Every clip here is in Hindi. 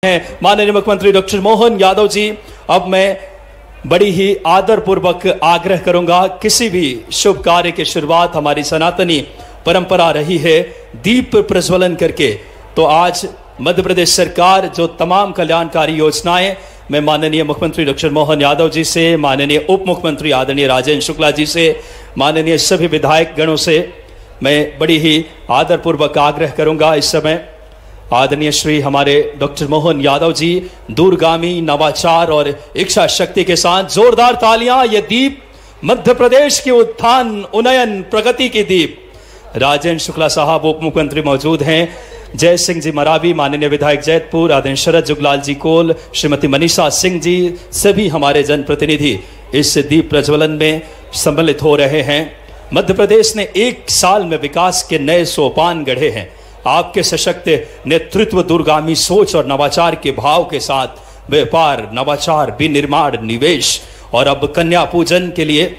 हैं माननीय मुख्यमंत्री डॉक्टर मोहन यादव जी। अब मैं बड़ी ही आदरपूर्वक आग्रह करूंगा, किसी भी शुभ कार्य की शुरुआत हमारी सनातनी परंपरा रही है दीप प्रज्वलन करके। तो आज मध्य प्रदेश सरकार जो तमाम कल्याणकारी योजनाएं मैं माननीय मुख्यमंत्री डॉक्टर मोहन यादव जी से, माननीय उप मुख्यमंत्री आदरणीय राजेंद्र शुक्ला जी से, माननीय सभी विधायक गणों से मैं बड़ी ही आदरपूर्वक आग्रह करूंगा इस समय आदरणीय श्री हमारे डॉक्टर मोहन यादव जी दूरगामी नवाचार और इच्छा शक्ति के साथ जोरदार तालियां। ये दीप मध्य प्रदेश के उत्थान उन्नयन प्रगति के दीप। राजेंद्र शुक्ला साहब उप मुख्यमंत्री मौजूद हैं, जय सिंह जी मरावी माननीय विधायक जैतपुर, आदरणीय शरद जुगलाल जी कोल, श्रीमती मनीषा सिंह जी, सभी हमारे जनप्रतिनिधि इस दीप प्रज्वलन में सम्मिलित हो रहे हैं। मध्य प्रदेश ने एक साल में विकास के नए सोपान गढ़े हैं। आपके सशक्त नेतृत्व, दूरगामी सोच और नवाचार के भाव के साथ व्यापार, नवाचार, विनिर्माण, निवेश और अब कन्या पूजन के लिए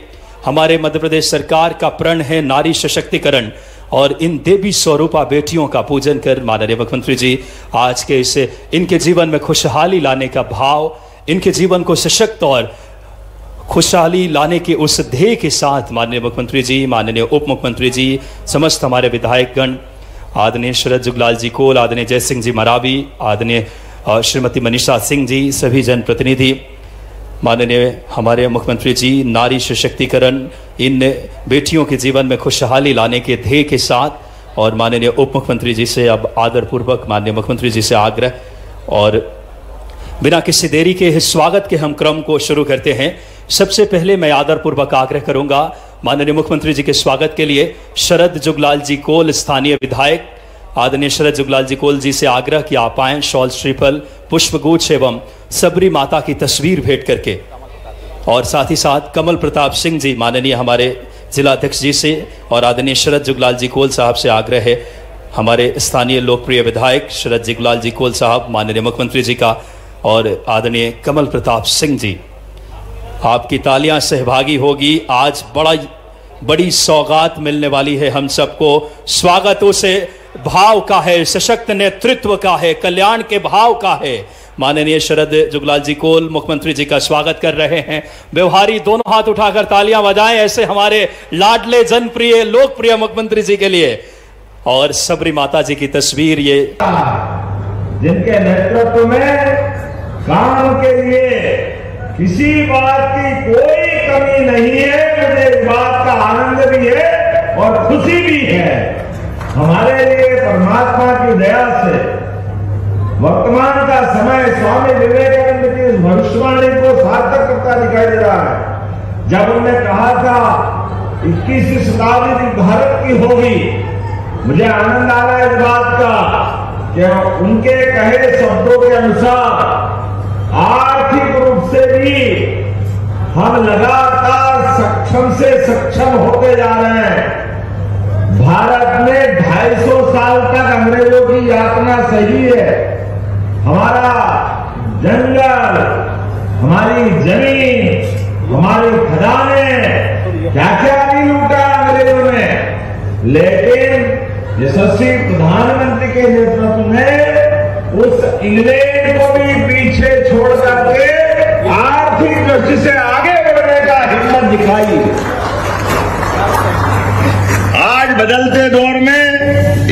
हमारे मध्य प्रदेश सरकार का प्रण है नारी सशक्तिकरण। और इन देवी स्वरूपा बेटियों का पूजन कर माननीय मुख्यमंत्री जी आज के इसे इनके जीवन में खुशहाली लाने का भाव, इनके जीवन को सशक्त और खुशहाली लाने के उस ध्येय के साथ माननीय मुख्यमंत्री जी, माननीय उप मुख्यमंत्री जी, समस्त हमारे विधायक गण, आदरणीय शरद जुगलाल जी कोल, आदरणीय जय सिंह जी मरावी, आदरणीय श्रीमती मनीषा सिंह जी, सभी जनप्रतिनिधि, माननीय हमारे मुख्यमंत्री जी नारी सशक्तिकरण, इन बेटियों के जीवन में खुशहाली लाने के ध्येय के साथ और माननीय उप मुख्यमंत्री जी से अब आदरपूर्वक माननीय मुख्यमंत्री जी से आग्रह और बिना किसी देरी के इस स्वागत के हम क्रम को शुरू करते हैं। सबसे पहले मैं आदरपूर्वक आग्रह करूंगा माननीय मुख्यमंत्री जी के स्वागत के लिए शरद जुगलाल जी कोल स्थानीय विधायक, आदरणीय शरद जुगलाल जी कोल जी से आग्रह कि आप आएं शॉल, श्रीफल, पुष्पगुच्छ एवं सबरी माता की तस्वीर भेंट करके। और साथ ही साथ कमल प्रताप सिंह जी माननीय हमारे जिला अध्यक्ष जी से और आदरणीय शरद जुगलाल जी कोल साहब से आग्रह है हमारे स्थानीय लोकप्रिय विधायक शरद जुगलाल जी कोल साहब माननीय मुख्यमंत्री जी का और आदरणीय कमल प्रताप सिंह जी, आपकी तालियां सहभागी होगी। आज बड़ी सौगात मिलने वाली है हम सबको। स्वागत उसे भाव का है, सशक्त नेतृत्व का है, कल्याण के भाव का है। माननीय शरद जुगलाल जी कोल मुख्यमंत्री जी का स्वागत कर रहे हैं। व्यवहारी दोनों हाथ उठाकर तालियां बजाएं ऐसे हमारे लाडले जनप्रिय लोकप्रिय मुख्यमंत्री जी के लिए। और सबरी माता जी की तस्वीर, ये जिनके नेतृत्व में काम के लिए किसी बात की कोई कमी नहीं है, मुझे इस बात का आनंद भी है और खुशी भी है। हमारे लिए परमात्मा की दया से वर्तमान का समय स्वामी विवेकानंद की इस भविष्यवाणी को सार्थक करता दिखाई दे रहा है। जब उन्होंने कहा था 21वीं शताब्दी भारत की होगी, मुझे आनंद आ रहा है इस बात का कि उनके कहे शब्दों के अनुसार आर्थिक रूप से भी हम लगातार सक्षम से सक्षम होते जा रहे हैं। भारत में 250 साल तक अंग्रेजों की यातना सही है। हमारा जंगल, हमारी जमीन, हमारी खदानें, क्या क्या नहीं लूटा अंग्रेजों ने, लेकिन यशस्वी प्रधानमंत्री के नेतृत्व में उस इंग्लैंड को भी पीछे छोड़ करके आर्थिक दृष्टि से आगे बढ़ने का हिम्मत दिखाई। आज बदलते दौर में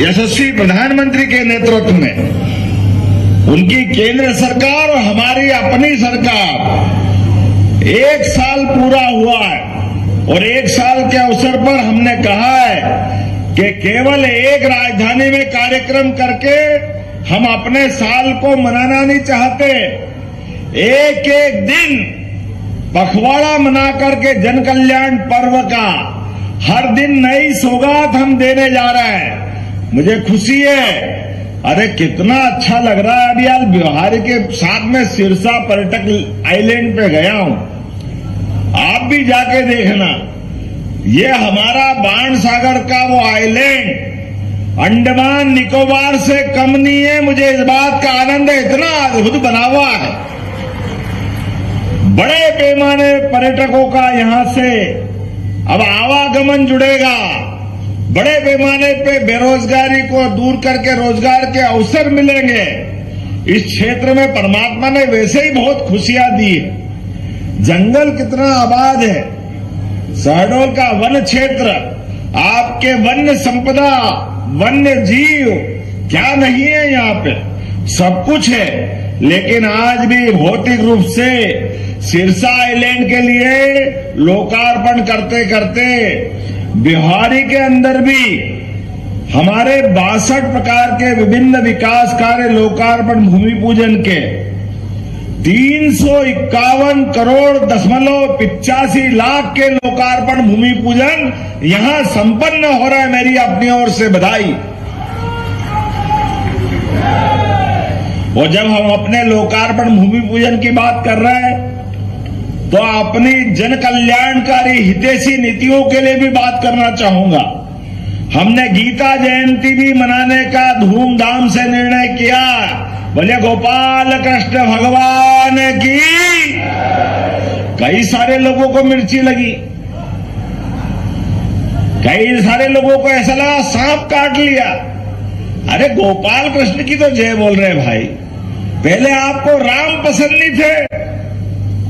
यशस्वी प्रधानमंत्री के नेतृत्व में उनकी केंद्र सरकार और हमारी अपनी सरकार 1 साल पूरा हुआ है और 1 साल के अवसर पर हमने कहा है कि केवल एक राजधानी में कार्यक्रम करके हम अपने साल को मनाना नहीं चाहते। एक एक दिन पखवाड़ा मना करके जन कल्याण पर्व का हर दिन नई सौगात हम देने जा रहे हैं। मुझे खुशी है, अरे कितना अच्छा लग रहा है। अभी आज बिहार के साथ में सिरसा पर्यटक आइलैंड पे गया हूं, आप भी जाके देखना। ये हमारा बाण सागर का वो आइलैंड अंडमान निकोबार से कम नहीं है। मुझे इस बात का आनंद है, इतना अद्भुत बना हुआ है। बड़े पैमाने पर्यटकों का यहां से अब आवागमन जुड़ेगा। बड़े पैमाने पे बेरोजगारी को दूर करके रोजगार के अवसर मिलेंगे। इस क्षेत्र में परमात्मा ने वैसे ही बहुत खुशियां दी है। जंगल कितना आबाद है, शहडोल का वन क्षेत्र, आपके वन्य संपदा, वन्य जीव क्या नहीं है, यहाँ पे सब कुछ है। लेकिन आज भी भौतिक रूप से सिरसा आइलैंड के लिए लोकार्पण करते करते बिहारी के अंदर भी हमारे 62 प्रकार के विभिन्न विकास कार्य लोकार्पण भूमि पूजन के 351 करोड़ 85 लाख के लोकार्पण भूमि पूजन यहां संपन्न हो रहा है। मेरी अपनी ओर से बधाई। और जब हम अपने लोकार्पण भूमि पूजन की बात कर रहे हैं तो अपनी जन कल्याणकारी हितैषी नीतियों के लिए भी बात करना चाहूंगा। हमने गीता जयंती भी मनाने का धूमधाम से निर्णय किया। बोले गोपाल कृष्ण भगवान की। कई सारे लोगों को मिर्ची लगी, कई सारे लोगों को ऐसा लगा सांप काट लिया। अरे गोपाल कृष्ण की तो जय बोल रहे भाई। पहले आपको राम पसंद नहीं थे,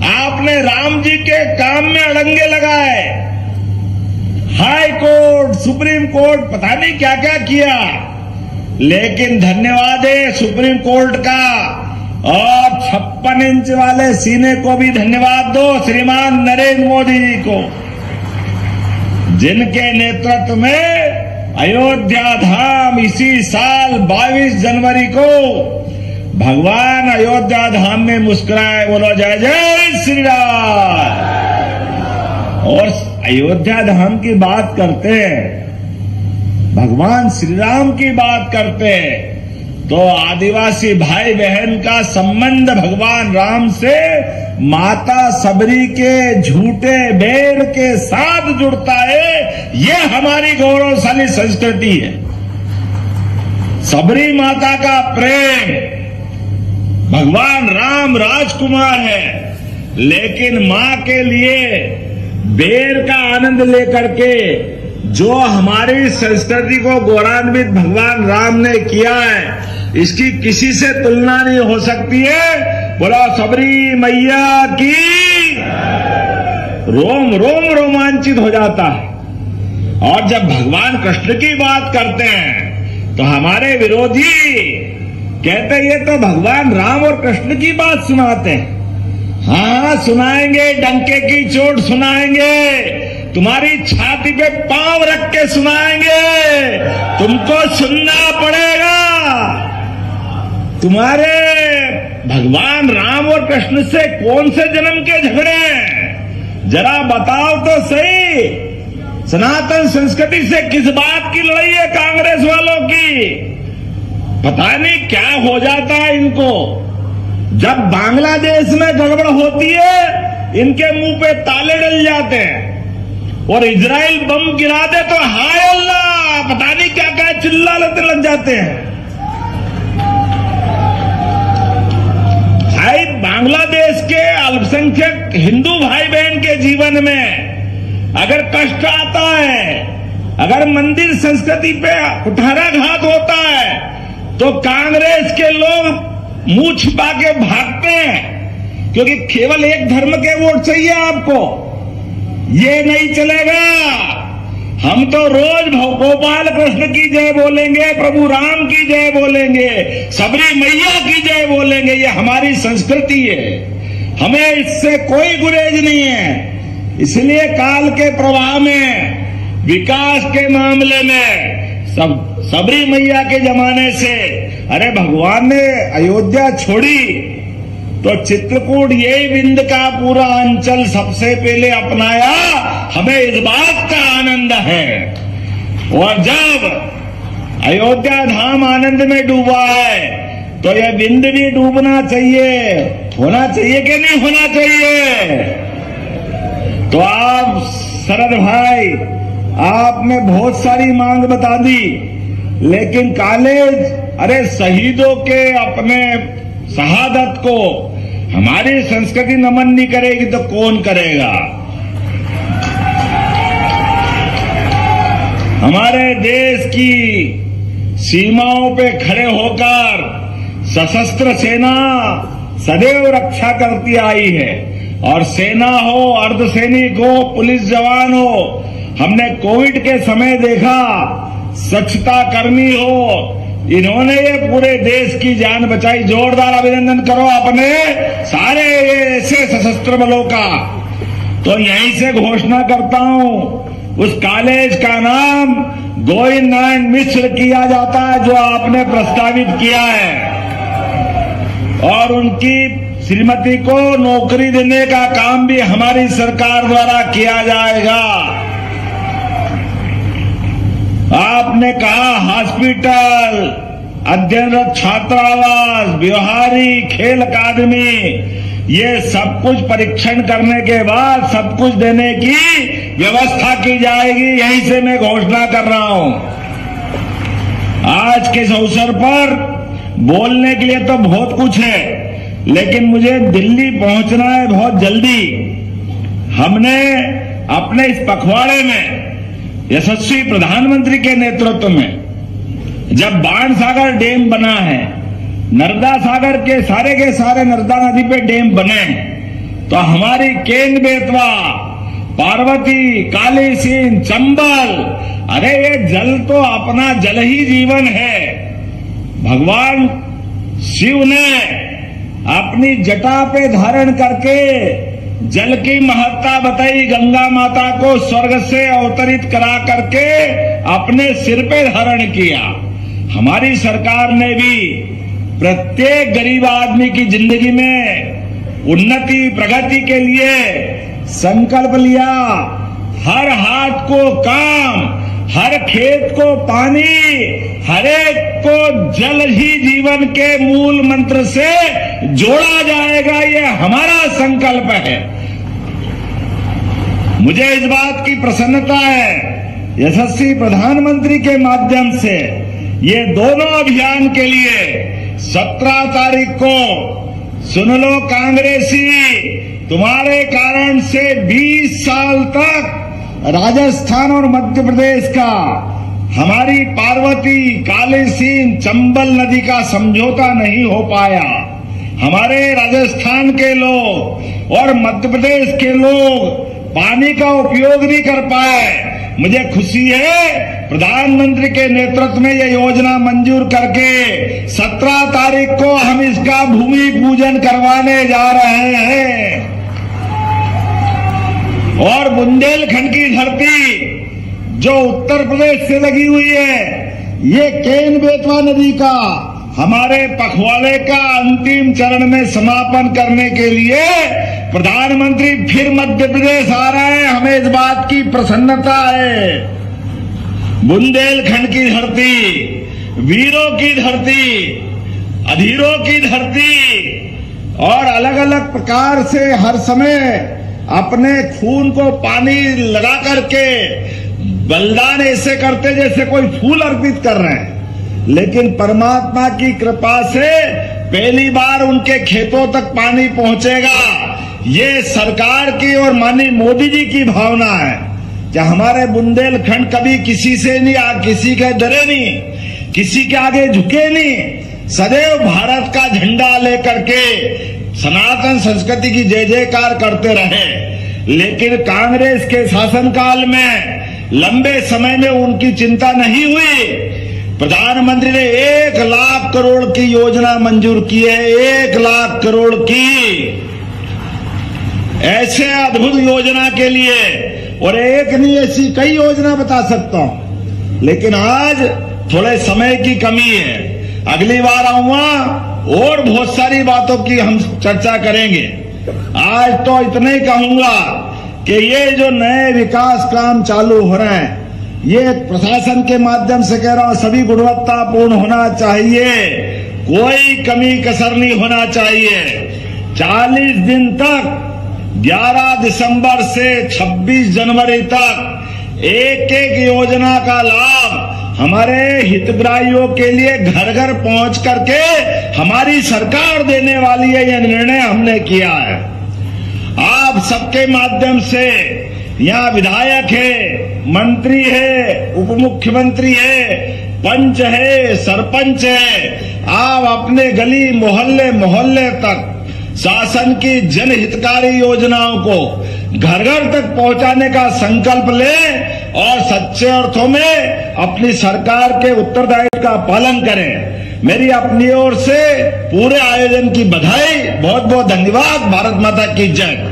आपने राम जी के काम में अड़ंगे लगाए, हाई कोर्ट, सुप्रीम कोर्ट, पता नहीं क्या क्या किया। लेकिन धन्यवाद है सुप्रीम कोर्ट का, और 56 इंच वाले सीने को भी धन्यवाद दो श्रीमान नरेंद्र मोदी जी को, जिनके नेतृत्व में अयोध्या धाम इसी साल 22 जनवरी को भगवान अयोध्या धाम में मुस्कुराए। बोलो जय जय श्री राम। और अयोध्या धाम की बात करते हैं, भगवान श्री राम की बात करते हैं, तो आदिवासी भाई बहन का संबंध भगवान राम से माता सबरी के झूठे बेर के साथ जुड़ता है। ये हमारी गौरवशाली संस्कृति है। सबरी माता का प्रेम, भगवान राम राजकुमार है, लेकिन मां के लिए बेर का आनंद लेकर के जो हमारी संस्कृति को गौरवान्वित भगवान राम ने किया है, इसकी किसी से तुलना नहीं हो सकती है। बोला सबरी मैया की। रोम रोम रोमांचित हो जाता है। और जब भगवान कृष्ण की बात करते हैं तो हमारे विरोधी कहते हैं ये तो भगवान राम और कृष्ण की बात सुनाते हैं। हाँ सुनाएंगे, डंके की चोट सुनाएंगे, तुम्हारी छाती पे पांव रख के सुनाएंगे, तुमको सुनना पड़ेगा। तुम्हारे भगवान राम और कृष्ण से कौन से जन्म के झगड़े हैं, जरा बताओ तो सही। सनातन संस्कृति से किस बात की लड़ाई है कांग्रेस वालों की? पता नहीं क्या हो जाता है इनको। जब बांग्लादेश में गड़बड़ होती है इनके मुंह पे ताले डल जाते हैं, और इजराइल बम गिरा दे तो हाय अल्लाह, पता नहीं क्या क्या चिल्लाने लग जाते हैं। भाई बांग्लादेश के अल्पसंख्यक हिंदू भाई बहन के जीवन में अगर कष्ट आता है, अगर मंदिर संस्कृति पे कुठाराघात होता है, तो कांग्रेस के लोग मुंह छिपा के भागते हैं, क्योंकि केवल एक धर्म के वोट चाहिए आपको। ये नहीं चलेगा। हम तो रोज गोपाल कृष्ण की जय बोलेंगे, प्रभु राम की जय बोलेंगे, सबरी मैया की जय बोलेंगे। ये हमारी संस्कृति है, हमें इससे कोई गुरेज नहीं है। इसलिए काल के प्रवाह में, विकास के मामले में सबरी मैया के जमाने से, अरे भगवान ने अयोध्या छोड़ी तो चित्रकूट ये विंध्य का पूरा अंचल सबसे पहले अपनाया। हमें इस बात का आनंद है। और जब अयोध्या धाम आनंद में डूबा है तो यह विंध्य भी डूबना चाहिए। होना चाहिए कि नहीं होना चाहिए? तो आप शरद भाई, आपने बहुत सारी मांग बता दी, लेकिन कॉलेज, अरे शहीदों के अपने शहादत को हमारी संस्कृति नमन नहीं करेगी तो कौन करेगा? हमारे देश की सीमाओं पे खड़े होकर सशस्त्र सेना सदैव रक्षा करती आई है, और सेना हो, अर्धसैनिक हो, पुलिस जवान हो, हमने कोविड के समय देखा, स्वच्छता कर्मी हो, इन्होंने ये पूरे देश की जान बचाई। जोरदार अभिनंदन करो अपने सारे ये ऐसे सशस्त्र बलों का। तो यहीं से घोषणा करता हूं, उस कॉलेज का नाम गोविंद नारायण मिश्र किया जाता है जो आपने प्रस्तावित किया है, और उनकी श्रीमती को नौकरी देने का काम भी हमारी सरकार द्वारा किया जाएगा। आपने कहा हॉस्पिटल, अध्ययनरत छात्रावास, व्यवहारी, खेल अकादमी, ये सब कुछ परीक्षण करने के बाद सब कुछ देने की व्यवस्था की जाएगी। यहीं से मैं घोषणा कर रहा हूं। आज के इस अवसर पर बोलने के लिए तो बहुत कुछ है, लेकिन मुझे दिल्ली पहुंचना है बहुत जल्दी। हमने अपने इस पखवाड़े में यशस्वी प्रधानमंत्री के नेतृत्व में जब बाणसागर डैम बना है, नर्मदा सागर के सारे नर्मदा नदी पे डैम बने, तो हमारी केन बेतवा, पार्वती, काली सिंध, चंबल, अरे ये जल तो अपना जल ही जीवन है। भगवान शिव ने अपनी जटा पे धारण करके जल की महत्ता बताई, गंगा माता को स्वर्ग से अवतरित करा करके अपने सिर पे धारण किया। हमारी सरकार ने भी प्रत्येक गरीब आदमी की जिंदगी में उन्नति, प्रगति के लिए संकल्प लिया। हर हाथ को काम, हर खेत को पानी, हर एक को जल ही जीवन के मूल मंत्र से जोड़ा जाएगा, ये हमारा संकल्प है। मुझे इस बात की प्रसन्नता है, यशस्वी प्रधानमंत्री के माध्यम से ये दोनों अभियान के लिए 17 तारीख को, सुन लो कांग्रेसी, तुम्हारे कारण से 20 साल तक राजस्थान और मध्य प्रदेश का, हमारी पार्वती, काली सिंध, चंबल नदी का समझौता नहीं हो पाया। हमारे राजस्थान के लोग और मध्य प्रदेश के लोग पानी का उपयोग नहीं कर पाए। मुझे खुशी है प्रधानमंत्री के नेतृत्व में यह योजना मंजूर करके 17 तारीख को हम इसका भूमि पूजन करवाने जा रहे हैं। और बुंदेलखंड की धरती जो उत्तर प्रदेश से लगी हुई है, ये केन बेतवा नदी का हमारे पखवाड़े का अंतिम चरण में समापन करने के लिए प्रधानमंत्री फिर मध्य प्रदेश आ रहे हैं। हमें इस बात की प्रसन्नता है। बुंदेलखंड की धरती, वीरों की धरती, अधीरों की धरती, और अलग अलग प्रकार से हर समय अपने खून को पानी लगा करके बलिदान ऐसे करते जैसे कोई फूल अर्पित कर रहे हैं, लेकिन परमात्मा की कृपा से पहली बार उनके खेतों तक पानी पहुंचेगा। ये सरकार की और माननीय मोदी जी की भावना है कि हमारे बुंदेलखंड कभी किसी से नहीं, किसी के डरे नहीं, किसी के आगे झुके नहीं, सदैव भारत का झंडा लेकर के सनातन संस्कृति की जय जयकार करते रहे। लेकिन कांग्रेस के शासनकाल में लंबे समय में उनकी चिंता नहीं हुई। प्रधानमंत्री ने 1 लाख करोड़ की योजना मंजूर की है, 1 लाख करोड़ की, ऐसे अद्भुत योजना के लिए। और एक नहीं, ऐसी कई योजना बता सकता हूं, लेकिन आज थोड़े समय की कमी है। अगली बार आऊंगा और बहुत सारी बातों की हम चर्चा करेंगे। आज तो इतना ही कहूंगा कि ये जो नए विकास काम चालू हो रहे हैं, ये प्रशासन के माध्यम से कह रहा हूं, सभी गुणवत्तापूर्ण होना चाहिए, कोई कमी कसर नहीं होना चाहिए। 40 दिन तक 11 दिसंबर से 26 जनवरी तक एक एक योजना का लाभ हमारे हितग्राहियों के लिए घर घर पहुंच करके हमारी सरकार देने वाली है। यह निर्णय हमने किया है। आप सबके माध्यम से यहाँ विधायक है, मंत्री है, उप मुख्यमंत्री है, पंच है, सरपंच है, आप अपने गली मोहल्ले मोहल्ले तक शासन की जनहितकारी योजनाओं को घर घर तक पहुंचाने का संकल्प लें और सच्चे अर्थों में अपनी सरकार के उत्तरदायित्व का पालन करें। मेरी अपनी ओर से पूरे आयोजन की बधाई। बहुत बहुत धन्यवाद। भारत माता की जय।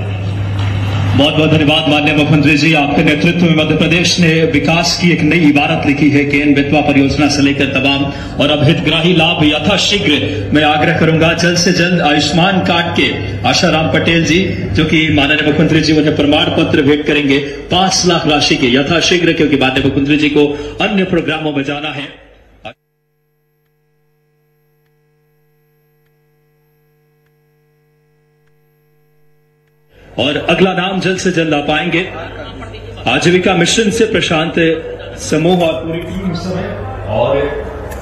बहुत बहुत धन्यवाद माननीय मुख्यमंत्री जी, आपके नेतृत्व में मध्य प्रदेश ने विकास की एक नई इबारत लिखी है। केन बेतवा परियोजना से लेकर तमाम और अब हितग्राही लाभ यथाशीघ्र मैं आग्रह करूंगा जल्द से जल्द आयुष्मान कार्ड के आशाराम पटेल जी, जो कि माननीय मुख्यमंत्री जी उन्हें प्रमाण पत्र भेंट करेंगे 5 लाख राशि के यथाशीघ्र, क्योंकि माननीय मुख्यमंत्री जी को अन्य प्रोग्रामों में जाना है। और अगला नाम जल्द से जल्द आ पाएंगे आजीविका मिशन से प्रशांत समूह और पूरी टीम इस समय और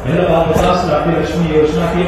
50 लाख लक्ष्मी योजना की